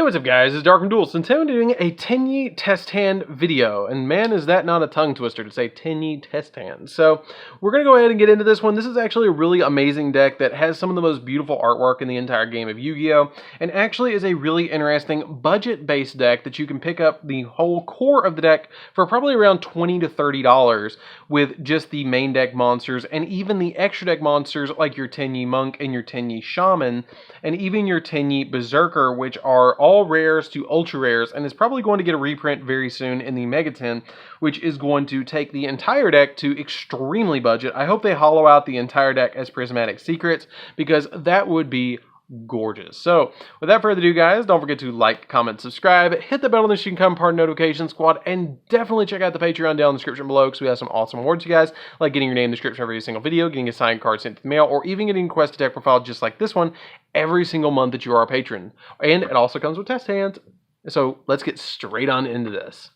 Hey, what's up guys, it's DarkArmedDuelist, and today I'm doing a Tenyi test hand video, and man is that not a tongue twister to say Tenyi test hand. So we're going to go ahead and get into this one. This is actually a really amazing deck that has some of the most beautiful artwork in the entire game of Yu-Gi-Oh! And actually is a really interesting budget-based deck that you can pick up the whole core of the deck for probably around $20 to $30 with just the main deck monsters, and even the extra deck monsters like your Tenyi Monk and your Tenyi Shaman, and even your Tenyi Berserker, which are all rares to ultra rares, and is probably going to get a reprint very soon in the Mega 10, which is going to take the entire deck to extremely budget. I hope they hollow out the entire deck as Prismatic Secrets, because that would be gorgeous. So without further ado guys, don't forget to like, comment, subscribe, hit the bell on this so you can become part of the notification squad, and definitely check out the Patreon down in the description below because we have some awesome rewards you guys, like getting your name in the description of every single video, getting a signed card sent to the mail, or even getting a quest deck profile just like this one every single month that you are a patron. And it also comes with test hands. So let's get straight on into this.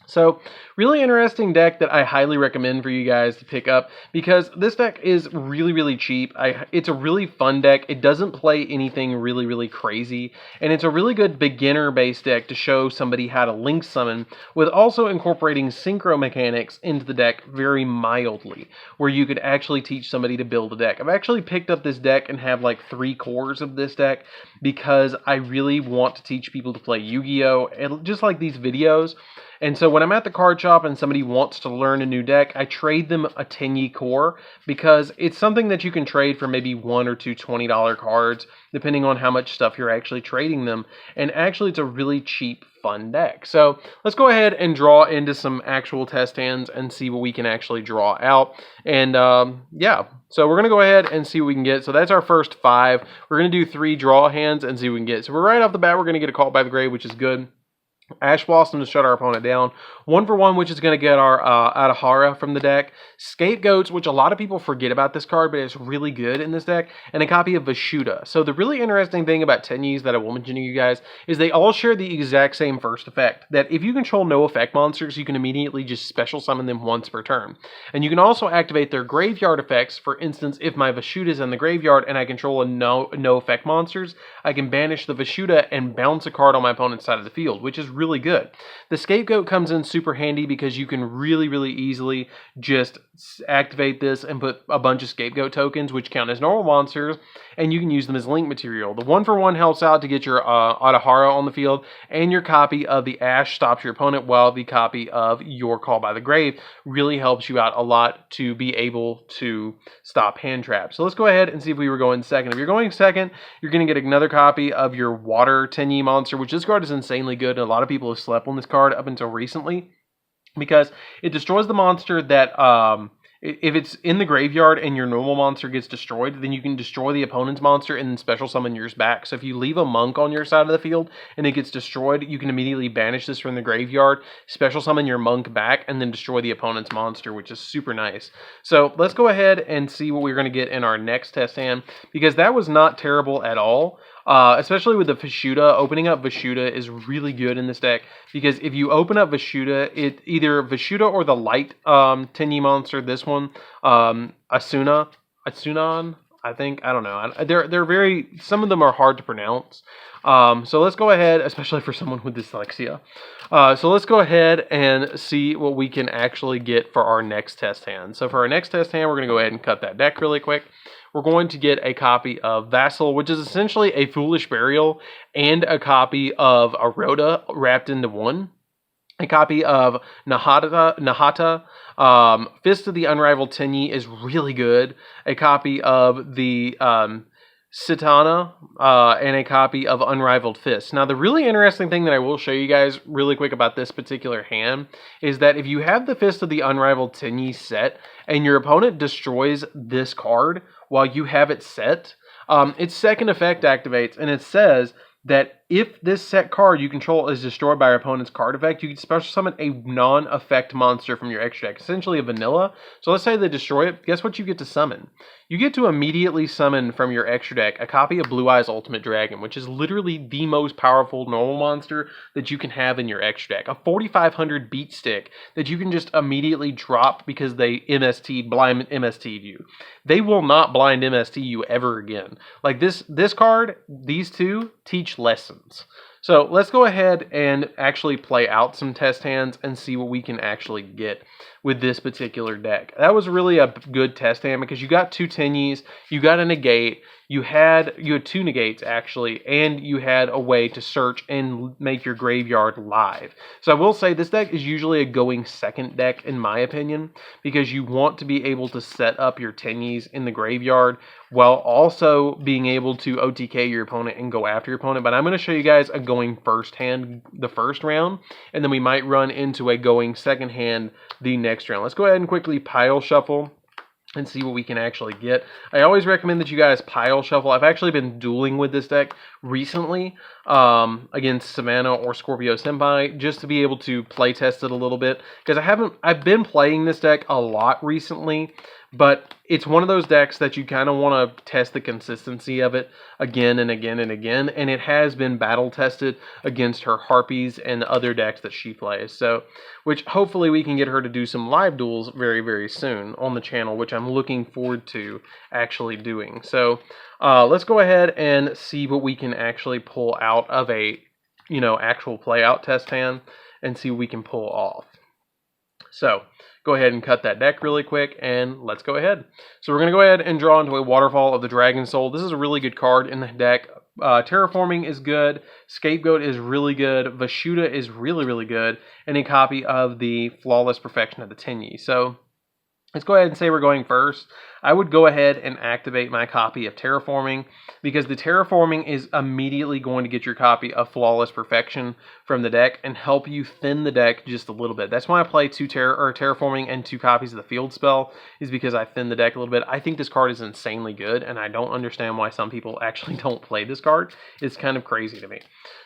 So, really interesting deck that I highly recommend for you guys to pick up because this deck is really cheap. It's a really fun deck. It doesn't play anything really crazy, and it's a really good beginner-based deck to show somebody how to link summon, with also incorporating synchro mechanics into the deck very mildly, where you could actually teach somebody to build a deck. I've actually picked up this deck and have like 3 cores of this deck because I really want to teach people to play Yu-Gi-Oh! And just like these videos. And so when I'm at the card shop and somebody wants to learn a new deck, I trade them a Tenyi core because it's something that you can trade for maybe 1 or 2 $20 cards, depending on how much stuff you're actually trading them. And actually, it's a really cheap, fun deck. So let's go ahead and draw into some actual test hands and see what we can actually draw out. And yeah, so we're going to go ahead and see what we can get. So that's our first 5. We're going to do 3 draw hands and see what we can get. So we're right off the bat, we're going to get a Caught by the Grave, which is good. Ash Blossom to shut our opponent down. 1 for 1, which is going to get our Adahara from the deck. Scapegoats, which a lot of people forget about this card, but it's really good in this deck. And a copy of Vashuda. So the really interesting thing about Tenyis that I will mention to you guys is they all share the exact same first effect. That if you control no effect monsters, you can immediately just special summon them once per turn. And you can also activate their graveyard effects. For instance, if my Vashuda is in the graveyard and I control a no effect monsters, I can banish the Vashuda and bounce a card on my opponent's side of the field, which is really good. The Scapegoat comes in super handy because you can really easily just activate this and put a bunch of Scapegoat tokens, which count as normal monsters, and you can use them as link material. The 1 for 1 helps out to get your Adahara on the field, and your copy of the Ash stops your opponent, while the copy of your Call by the Grave really helps you out a lot to be able to stop hand traps. So let's go ahead and see if we were going second. If you're going second, you're going to get another copy of your Water Tenyi monster, which this card is insanely good, and a lot of people have slept on this card up until recently because it destroys the monster that if it's in the graveyard and your normal monster gets destroyed, then you can destroy the opponent's monster and then special summon yours back. So if you leave a monk on your side of the field and it gets destroyed, you can immediately banish this from the graveyard, special summon your monk back, and then destroy the opponent's monster, which is super nice. So let's go ahead and see what we're going to get in our next test hand, because that was not terrible at all. Especially with the Vashuda. Opening up Vashuda is really good in this deck, because if you open up Vashuda, it either Vashuda or the light Tenyi monster, this one, Asunan, I think, I don't know. They're very, some of them are hard to pronounce. So let's go ahead, especially for someone with dyslexia. So let's go ahead and see what we can actually get for our next test hand. So for our next test hand, we're going to go ahead and cut that deck really quick. We're going to get a copy of Vassal, which is essentially a Foolish Burial, and a copy of Aroda wrapped into one. A copy of Nahata. Fist of the Unrivaled Tenyi is really good. A copy of the Sitana, and a copy of Unrivaled Fist. Now, the really interesting thing that I will show you guys really quick about this particular hand is that if you have the Fist of the Unrivaled Tenyi set and your opponent destroys this card while you have it set, its second effect activates, and it says that if this set card you control is destroyed by your opponent's card effect, you can special summon a non-effect monster from your extra deck, essentially a vanilla. So let's say they destroy it, guess what you get to summon? You get to immediately summon from your extra deck a copy of Blue Eyes Ultimate Dragon, which is literally the most powerful normal monster that you can have in your extra deck. A 4500 beat stick that you can just immediately drop because they blind MST'd you. They will not blind MST you ever again. Like this card, these two teach lessons. So let's go ahead and actually play out some test hands and see what we can actually get with this particular deck. That was really a good test hand because you got 2 Tenyis, you got a negate, you had 2 negates actually, and you had a way to search and make your graveyard live. So I will say this deck is usually a going second deck in my opinion, because you want to be able to set up your Tenyis in the graveyard while also being able to OTK your opponent and go after your opponent. But I'm going to show you guys a going first hand the first round, and then we might run into a going second hand the next round. Let's go ahead and quickly pile shuffle and see what we can actually get. I always recommend that you guys pile shuffle. I've actually been dueling with this deck recently against Savannah or Scorpio Senpai, just to be able to play test it a little bit, because I've been playing this deck a lot recently, but it's one of those decks that you kind of want to test the consistency of it again and again and again, and it has been battle tested against her Harpies and other decks that she plays. So, which hopefully we can get her to do some live duels very, very soon on the channel, which I'm looking forward to actually doing. So, let's go ahead and see what we can actually pull out of a, actual play out test hand and see what we can pull off. So, go ahead and cut that deck really quick, and let's go ahead. So we're going to go ahead and draw into a Waterfall of the Dragon Soul. This is a really good card in the deck. Terraforming is good, Scapegoat is really good, Vashuda is really, really good, and a copy of the Flawless Perfection of the Tenyi. So let's go ahead and say we're going first. I would go ahead and activate my copy of Terraforming, because the Terraforming is immediately going to get your copy of Flawless Perfection from the deck and help you thin the deck just a little bit. That's why I play Terraforming and 2 copies of the Field Spell, is because I thin the deck a little bit. I think this card is insanely good, and I don't understand why some people actually don't play this card. It's kind of crazy to me.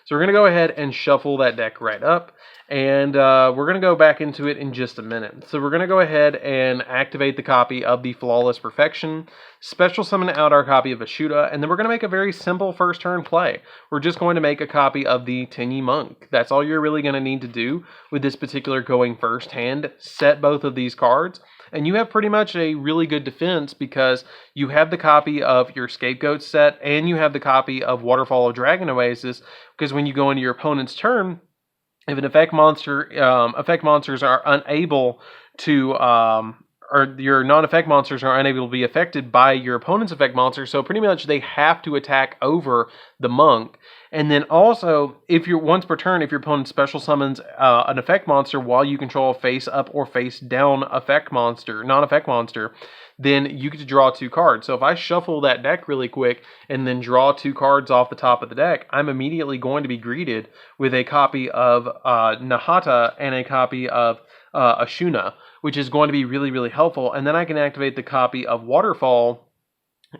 So we're going to go ahead and shuffle that deck right up, and we're going to go back into it in just a minute. So we're going to go ahead and activate the copy of the Flawless Perfection, special summon out our copy of Vashuda, and then we're going to make a very simple first turn play. We're just going to make a copy of the Tenyi Monk. That's all you're really going to need to do with this particular going first hand. Set both of these cards, and you have pretty much a really good defense, because you have the copy of your Scapegoat set, and you have the copy of Waterfall of Dragon Oasis, because when you go into your opponent's turn, if an effect monsters are unable to, or your non-effect monsters are unable to be affected by your opponent's effect monster, so pretty much they have to attack over the monk. And then also, if you're once per turn, if your opponent special summons an effect monster while you control a face up or face down effect monster, non-effect monster, then you get to draw 2 cards. So if I shuffle that deck really quick and then draw 2 cards off the top of the deck, I'm immediately going to be greeted with a copy of Nahata and a copy of Ashuna, which is going to be really, really helpful. And then I can activate the copy of Waterfall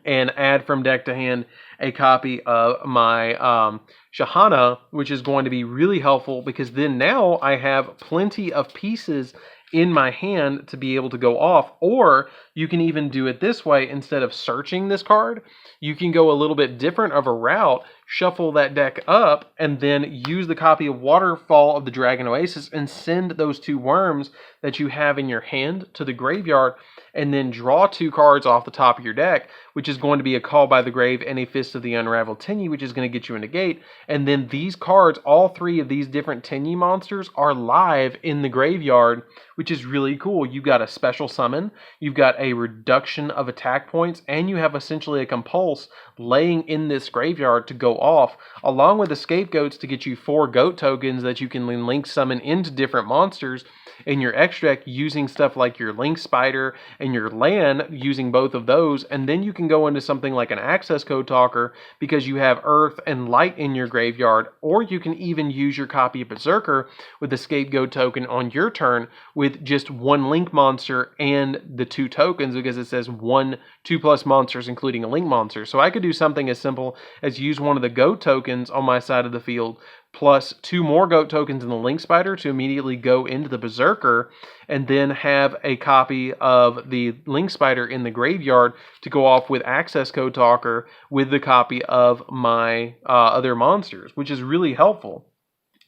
and add from deck to hand a copy of my Shahana, which is going to be really helpful, because then now I have plenty of pieces in my hand to be able to go off. Or you can even do it this way: instead of searching this card, you can go a little bit different of a route, shuffle that deck up, and then use the copy of Waterfall of the Dragon Oasis and send those 2 worms that you have in your hand to the graveyard, and then draw 2 cards off the top of your deck, which is going to be a Call by the Grave and a Fist of the Unraveled Tenyi, which is going to get you a negate. And then these cards, all 3 of these different Tenyi monsters, are live in the graveyard, which is really cool. You've got a special summon, you've got a reduction of attack points, and you have essentially a compulse laying in this graveyard to go off, along with the Scapegoats to get you 4 goat tokens that you can link summon into different monsters in your extra deck, using stuff like your Link Spider and your Land, using both of those. And then you can go into something like an Access Code Talker, because you have Earth and Light in your graveyard. Or you can even use your copy of Berserker with the Scapegoat token on your turn with just 1 Link monster and the 2 tokens, because it says 2+ monsters including a Link monster. So I could do something as simple as use one of the goat tokens on my side of the field, plus 2 more goat tokens in the Link Spider to immediately go into the Berserker, and then have a copy of the Link Spider in the graveyard to go off with Access Code Talker with the copy of my other monsters, which is really helpful.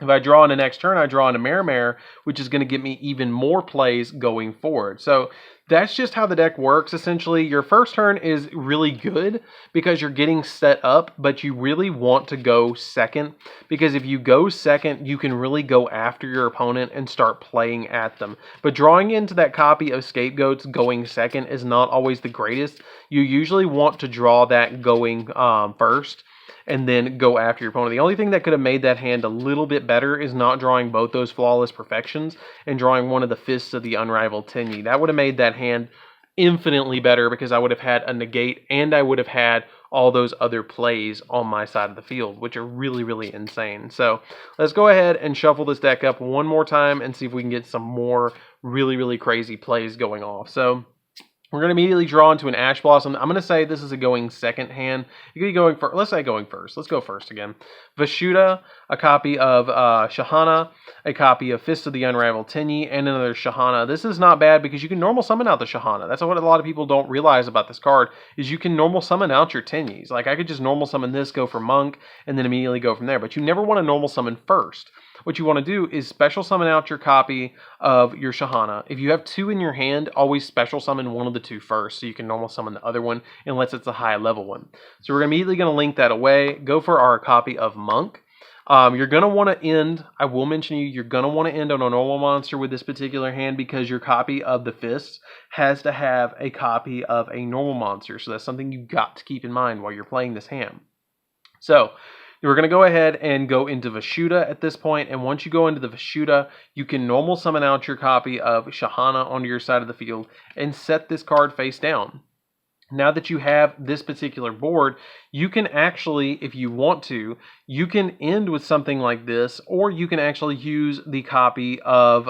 If I draw in the next turn, I draw in a Mare, which is going to get me even more plays going forward. So that's just how the deck works. Essentially, your first turn is really good because you're getting set up, but you really want to go second, because if you go second, you can really go after your opponent and start playing at them. But drawing into that copy of Scapegoats going second is not always the greatest. You usually want to draw that going first, and then go after your opponent. The only thing that could have made that hand a little bit better is not drawing both those Flawless Perfections and drawing one of the Fists of the Unrivaled Tenyi. That would have made that hand infinitely better, because I would have had a negate and I would have had all those other plays on my side of the field, which are really, really insane. So let's go ahead and shuffle this deck up one more time and see if we can get some more really, really crazy plays going off. So we're going to immediately draw into an Ash Blossom. I'm going to say this is a going second hand. You could be going first. Let's say going first. Let's go first again. Vashuda, a copy of Shahana, a copy of Fist of the Unrivaled Tenyi, and another Shahana. This is not bad because you can normal summon out the Shahana. That's what a lot of people don't realize about this card, is you can normal summon out your Tenyis. Like, I could just normal summon this, go for Monk, and then immediately go from there. But you never want to normal summon first. What you want to do is special summon out your copy of your Shahana. If you have two in your hand, always special summon one of the two first, so you can normal summon the other one unless it's a high level one. So we're immediately going to link that away. Go for our copy of Monk. You're going to want to end, I will mention you're going to want to end on a normal monster with this particular hand, because your copy of the Fists has to have a copy of a normal monster. So that's something you've got to keep in mind while you're playing this hand. So we're going to go ahead and go into Vashuda at this point, and once you go into the Vashuda, you can normal summon out your copy of Shahana onto your side of the field and set this card face down. Now that you have this particular board, you can actually, if you want to, you can end with something like this, or you can actually use the copy of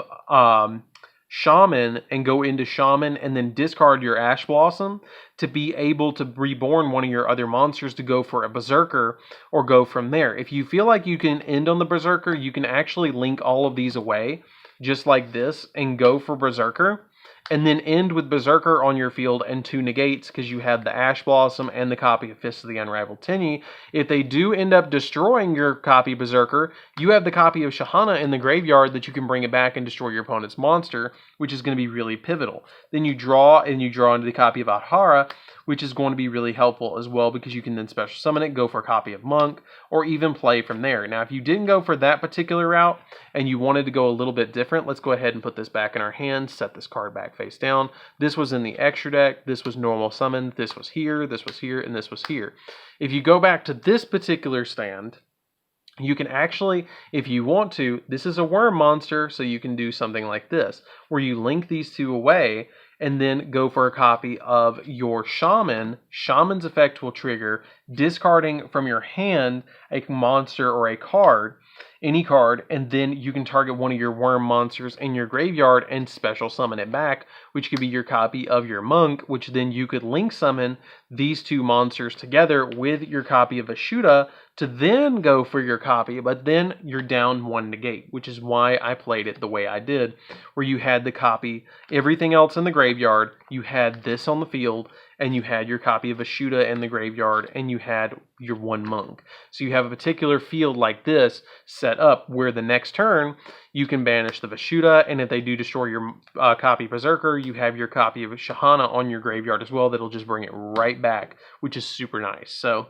Shaman and go into Shaman and then discard your Ash Blossom to be able to reborn one of your other monsters to go for a Berserker or go from there. If you feel like you can end on the Berserker, you can actually link all of these away just like this and go for Berserker, and then end with Berserker on your field and two negates, because you have the Ash Blossom and the copy of Fist of the Unrivaled Tenyi. If they do end up destroying your copy Berserker, you have the copy of Shahana in the graveyard that you can bring it back and destroy your opponent's monster, which is going to be really pivotal. Then you draw into the copy of Adhara, which is going to be really helpful as well, because you can then special summon it, go for a copy of Monk, or even play from there. Now, if you didn't go for that particular route and you wanted to go a little bit different, let's go ahead and put this back in our hands, set this card back face down. This was in the extra deck, this was normal summon, this was here, and this was here. If you go back to this particular stand, you can actually, if you want to, this is a worm monster, so you can do something like this, where you link these two away and then go for a copy of your Shaman. Shaman's effect will trigger discarding from your hand a monster or a card, any card, and then you can target one of your worm monsters in your graveyard and special summon it back, which could be your copy of your Monk, which then you could link summon these two monsters together with your copy of Vashuda to then go for your copy, but then you're down one negate, which is why I played it the way I did, where you had the copy, everything else in the graveyard, you had this on the field, and you had your copy of Vashuda in the graveyard, and you had your one Monk. So you have a particular field like this set up where the next turn you can banish the Vashuda, and if they do destroy your copy Berserker, you have your copy of Shahana on your graveyard as well. That'll just bring it right back, which is super nice. So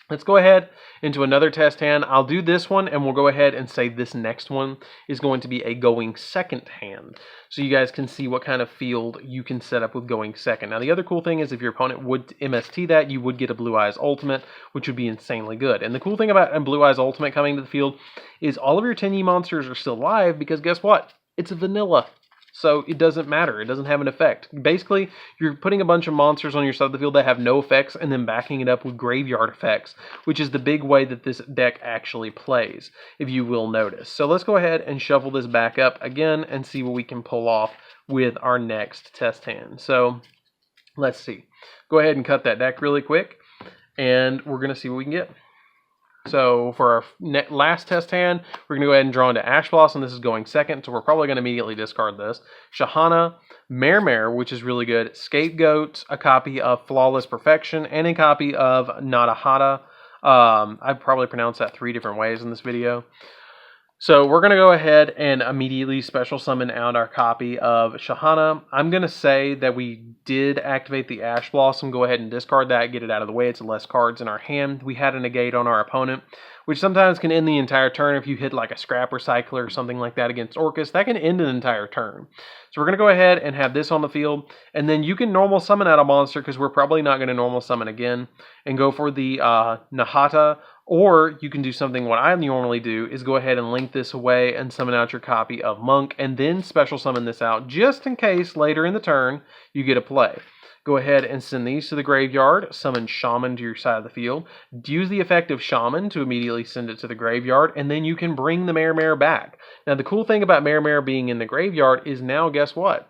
let's go ahead into another test hand. I'll do this one, and we'll go ahead and say this next one is going to be a going second hand, so you guys can see what kind of field you can set up with going second. Now, the other cool thing is if your opponent would MST that, you would get a Blue Eyes Ultimate, which would be insanely good. And the cool thing about a Blue Eyes Ultimate coming to the field is all of your Tenyi monsters are still alive, because guess what? It's a vanilla. So it doesn't matter. It doesn't have an effect. Basically, you're putting a bunch of monsters on your side of the field that have no effects and then backing it up with graveyard effects, which is the big way that this deck actually plays, if you will notice. So let's go ahead and shuffle this back up again and see what we can pull off with our next test hand. So let's see. Go ahead and cut that deck really quick, and we're going to see what we can get. So for our last test hand, we're going to go ahead and draw into Ash Blossom. This is going second, so we're probably going to immediately discard this. Shahana, Mare, which is really good. Scapegoat, a copy of Flawless Perfection, and a copy of Nadahata. I probably pronounced that 3 different ways in this video. So we're going to go ahead and immediately special summon out our copy of Shahana. I'm going to say that we did activate the Ash Blossom. Go ahead and discard that, get it out of the way. It's less cards in our hand. We had a negate on our opponent, which sometimes can end the entire turn. If you hit like a Scrap Recycler or something like that against Orcus, that can end an entire turn. So we're going to go ahead and have this on the field, and then you can normal summon out a monster, because we're probably not going to normal summon again, and go for the Nahata. Or you can do something what I normally do is go ahead and link this away and summon out your copy of Monk, and then special summon this out just in case later in the turn you get a play. Go ahead and send these to the graveyard, summon Shaman to your side of the field, use the effect of Shaman to immediately send it to the graveyard, and then you can bring the Mare back. Now the cool thing about Mare being in the graveyard is now guess what?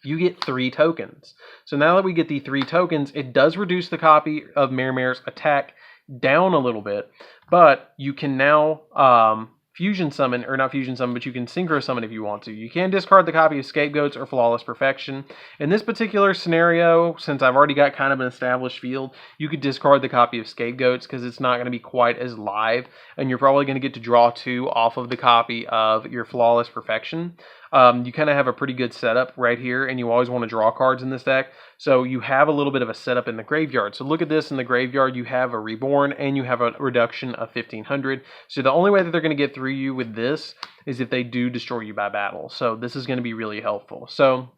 You get 3 tokens. So now that we get the 3 tokens, it does reduce the copy of Mare's attack down a little bit, but you can now fusion summon, or not fusion summon, but you can synchro summon if you want to. You can discard the copy of Scapegoats or Flawless Perfection. In this particular scenario, since I've already got kind of an established field, you could discard the copy of Scapegoats because it's not going to be quite as live, and you're probably going to get to draw 2 off of the copy of your Flawless Perfection. You kind of have a pretty good setup right here, and you always want to draw cards in this deck. So you have a little bit of a setup in the graveyard. So look at this in the graveyard. You have a Reborn, and you have a reduction of 1,500. So the only way that they're going to get through you with this is if they do destroy you by battle. So this is going to be really helpful. So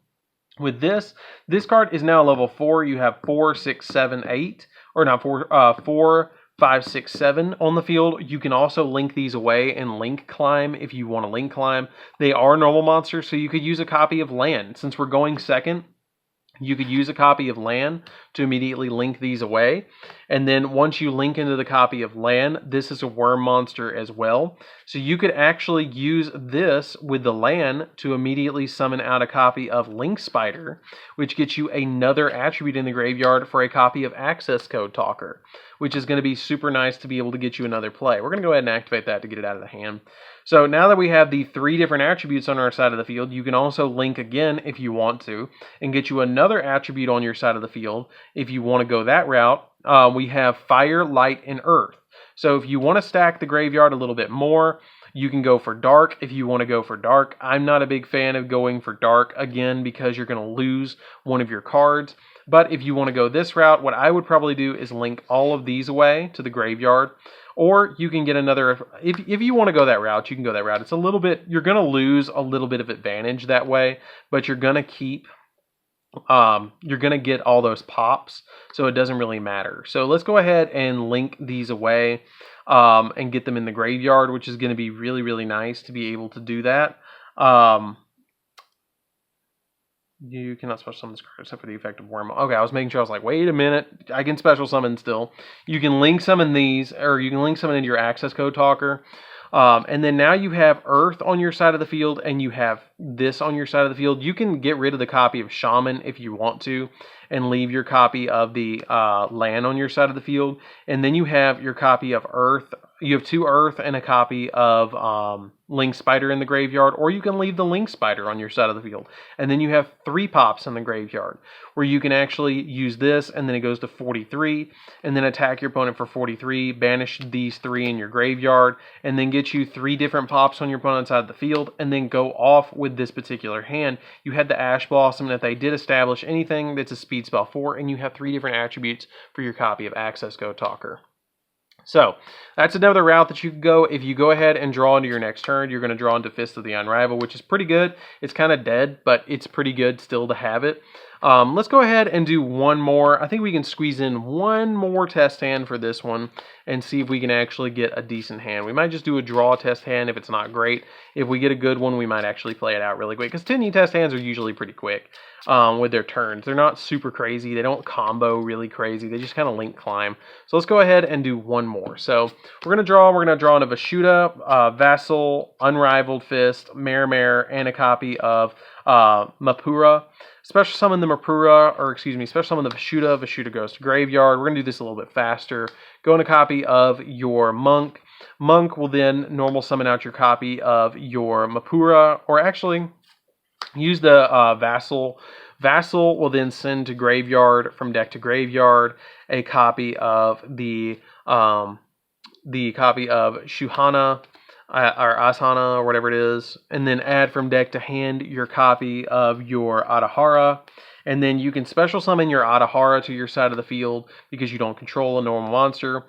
with this card is now level 4. You have 4, 6, 7, 8, or not 4, 5, 6, 7 on the field. You can also link these away and link climb if you want to link climb. They are normal monsters, so you could use a copy of Land. Since we're going second, you could use a copy of Land to immediately link these away. And then once you link into the copy of Land, this is a worm monster as well. So you could actually use this with the Land to immediately summon out a copy of Link Spider, which gets you another attribute in the graveyard for a copy of Access Code Talker, which is going to be super nice to be able to get you another play. We're going to go ahead and activate that to get it out of the hand. So now that we have the 3 different attributes on our side of the field, you can also link again if you want to, and get you another attribute on your side of the field if you want to go that route. We have Fire, Light, and Earth. So if you want to stack the graveyard a little bit more, you can go for Dark if you want to go for Dark. I'm not a big fan of going for Dark, again, because you're going to lose one of your cards. But if you want to go this route, what I would probably do is link all of these away to the graveyard. Or you can get another, if you want to go that route, you can go that route. It's a little bit, you're going to lose a little bit of advantage that way, but you're going to keep, you're going to get all those pops, so it doesn't really matter. So let's go ahead and link these away and get them in the graveyard, which is going to be really, really nice to be able to do that. You cannot special summon this card except for the effect of Worm. Okay, I was making sure. I was like, wait a minute. I can special summon still. You can link summon these, or you can link summon into your Access Code Talker. And then now you have Earth on your side of the field, and you have this on your side of the field. You can get rid of the copy of Shaman if you want to, and leave your copy of the Land on your side of the field. And then you have your copy of Earth. You have 2 Earth and a copy of Link Spider in the graveyard, or you can leave the Link Spider on your side of the field. And then you have 3 pops in the graveyard, where you can actually use this, and then it goes to 43, and then attack your opponent for 43, banish these 3 in your graveyard, and then get you 3 different pops on your opponent's side of the field, and then go off with this particular hand. You had the Ash Blossom, and if they did establish anything that's a speed spell 4, and you have 3 different attributes for your copy of Access Code Talker. So that's another route that you could go. If you go ahead and draw into your next turn, you're going to draw into Fist of the Unrivaled, which is pretty good. It's kind of dead, but it's pretty good still to have it. Let's go ahead and do one more. I think we can squeeze in one more test hand for this one and see if we can actually get a decent hand. We might just do a draw test hand if it's not great. If we get a good one, we might actually play it out really quick, because Tenyi test hands are usually pretty quick with their turns. They're not super crazy. They don't combo really crazy. They just kind of link climb. So let's go ahead and do one more. So we're going to draw into Vashuda, Vassal, Unrivaled Fist, Mare, and a copy of Mapura. Special summon the Mapura, or excuse me, special summon the Vashuda. Vashuda goes to graveyard. We're going to do this a little bit faster. Go in a copy of your Monk. Monk will then normal summon out your copy of your Mapura, or actually use the Vassal. Vassal will then send to graveyard, from deck to graveyard, a copy of the copy of Shuhana. or Asana, or whatever it is, and then add from deck to hand your copy of your Adahara. And then you can special summon your Adahara to your side of the field because you don't control a normal monster,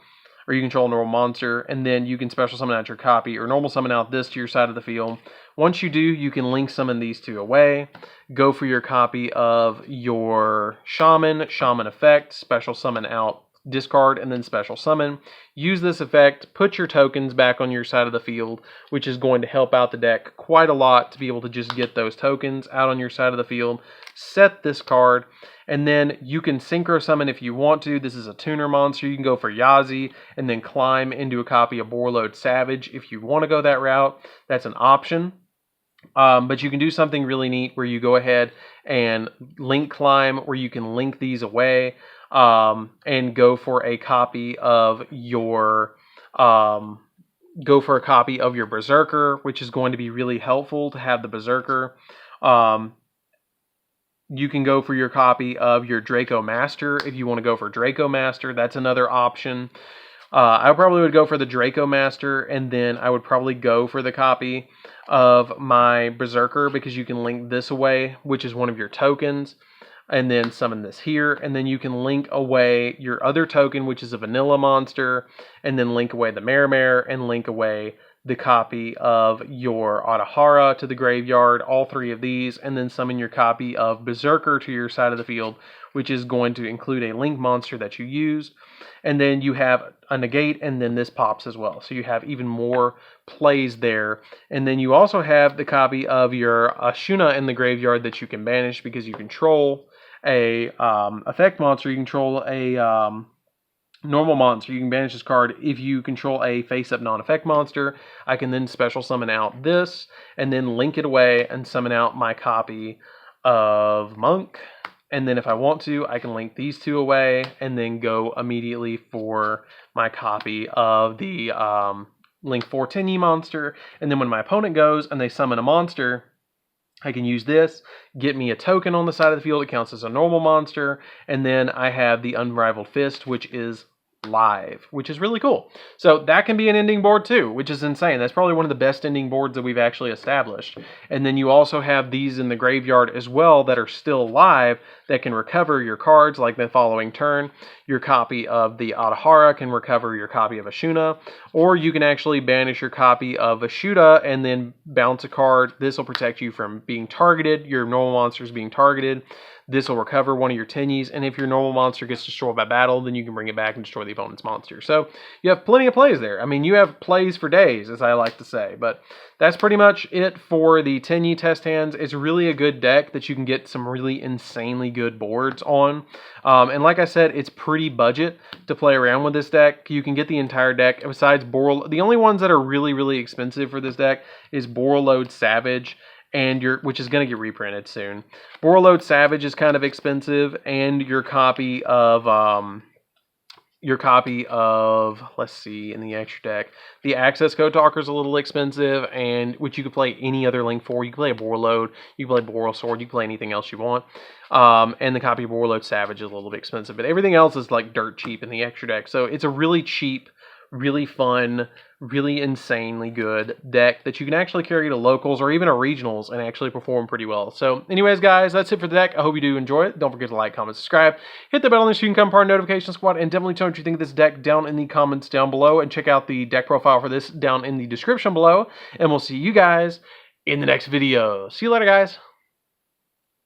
or you control a normal monster, and then you can special summon out your copy or normal summon out this to your side of the field. Once you do, you can link summon these two away, go for your copy of your Shaman effect, special summon out, discard, and then special summon. Use this effect, put your tokens back on your side of the field, which is going to help out the deck quite a lot to be able to just get those tokens out on your side of the field. Set this card, and then you can synchro summon if you want to. This is a tuner monster. You can go for Yazi and then climb into a copy of Borreload Savage if you want to go that route. That's an option. But you can do something really neat where you go ahead and link climb, where you can link these away and go for a copy of your Berserker, which is going to be really helpful to have the Berserker. You can go for your copy of your Draco Master if you want to go for Draco Master. That's another option. I probably would go for the Draco Master, and then I would probably go for the copy of my Berserker because you can link this away, which is one of your tokens, and then summon this here, and then you can link away your other token, which is a vanilla monster, and then link away the Mare and link away the copy of your Adahara to the graveyard, all three of these, and then summon your copy of Berserker to your side of the field, which is going to include a link monster that you use. And then you have a negate, and then this pops as well. So you have even more plays there. And then you also have the copy of your Ashuna in the graveyard that you can banish because you control a effect monster. You control a normal monster. You can banish this card if you control a face-up non-effect monster. I can then special summon out this, and then link it away and summon out my copy of Monk. And then if I want to, I can link these two away and then go immediately for my copy of the Link 4 Tenyi monster. And then when my opponent goes and they summon a monster, I can use this, get me a token on the side of the field. It counts as a normal monster. And then I have the Unrivaled Fist, which is live, which is really cool. So that can be an ending board too, which is insane. That's probably one of the best ending boards that we've actually established. And then you also have these in the graveyard as well that are still live that can recover your cards like the following turn. Your copy of the Adahara can recover your copy of Ashuna, or you can actually banish your copy of Ashuda and then bounce a card. This will protect you from being targeted, your normal monsters being targeted. This will recover one of your Tenyis, and if your normal monster gets destroyed by battle, then you can bring it back and destroy the opponent's monster. So you have plenty of plays there. I mean, you have plays for days, as I like to say. But that's pretty much it for the Tenyi test hands. It's really a good deck that you can get some really insanely good boards on. And like I said, it's pretty budget to play around with this deck. You can get the entire deck. Besides Borreload, the only ones that are really, really expensive for this deck is Borreload Savage, which is going to get reprinted soon. Borreload Savage is kind of expensive, and your copy of let's see, in the extra deck, the Access Code Talker is a little expensive, and which you could play any other Link for. You can play a Borreload, you can play Borrelsword, you can play anything else you want. And the copy of Borreload Savage is a little bit expensive, but everything else is like dirt cheap in the extra deck. So it's a really cheap, really fun, really insanely good deck that you can actually carry to locals or even to regionals and actually perform pretty well. So anyways, guys, that's it for the deck. I hope you do enjoy it. Don't forget to like, comment, subscribe. Hit the bell on this so you can become part of the notification squad, and definitely tell me what you think of this deck down in the comments down below, and check out the deck profile for this down in the description below. And we'll see you guys in the next video. See you later, guys.